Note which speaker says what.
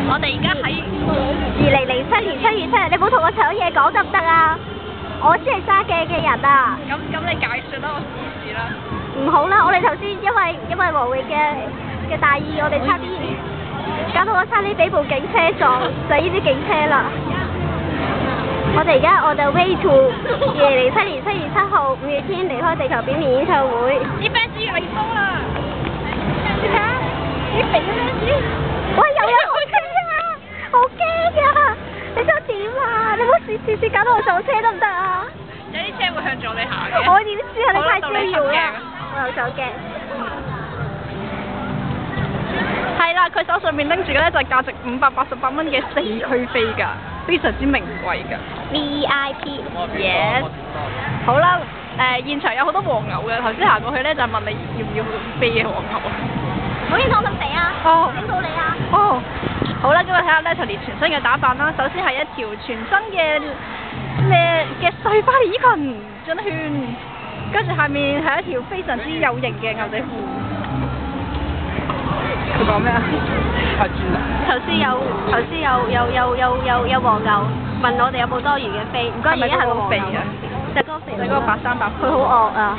Speaker 1: 我哋而家喺
Speaker 2: 2007年7月7日，你冇同我搶嘢講得唔得啊？我先係揸鏡嘅人啊！
Speaker 1: 咁你解説啦，我試試啦。
Speaker 2: 唔好啦，我哋頭先因為黃泳嘅大意，我哋差啲搞到我差啲俾部警車撞，就係呢啲警車啦。我哋而家on the way to 2007年7月7號五月天離開地球表面演唱會。
Speaker 1: 啲 fans 越嚟越多啦！你睇下，啲肥嘅 fans。
Speaker 2: 喂，有人好驚啊！好驚啊！你想點啊？你唔好試搞到我撞車得唔得啊？
Speaker 1: 有啲車會向左你行嘅。
Speaker 2: 我點知啊？你太招搖啦！我有手鏡。
Speaker 1: 係啦，佢手上面拎住嘅咧就係價值588蚊嘅4區飛㗎，非常之名貴㗎。
Speaker 2: VIP。
Speaker 1: Yes。好啦，現場有好多黃牛嘅，頭先行過去咧就問你要唔要飛嘅黃牛啊。
Speaker 2: 唔好影到咁肥啊！
Speaker 1: 哦。
Speaker 2: 影到你啊！
Speaker 1: 哦。好啦，今日睇下 Natalie 全新嘅打扮啦。首先係一條全新嘅碎花呢裙轉一圈，跟住下面係一條非常之有型嘅牛仔褲。佢講咩啊？
Speaker 2: 頭先有黃牛問我哋有冇多餘嘅飛，唔該而家係個黃牛，就係嗰個肥，
Speaker 1: 就係嗰個白衫白褲。
Speaker 2: 佢好惡啊！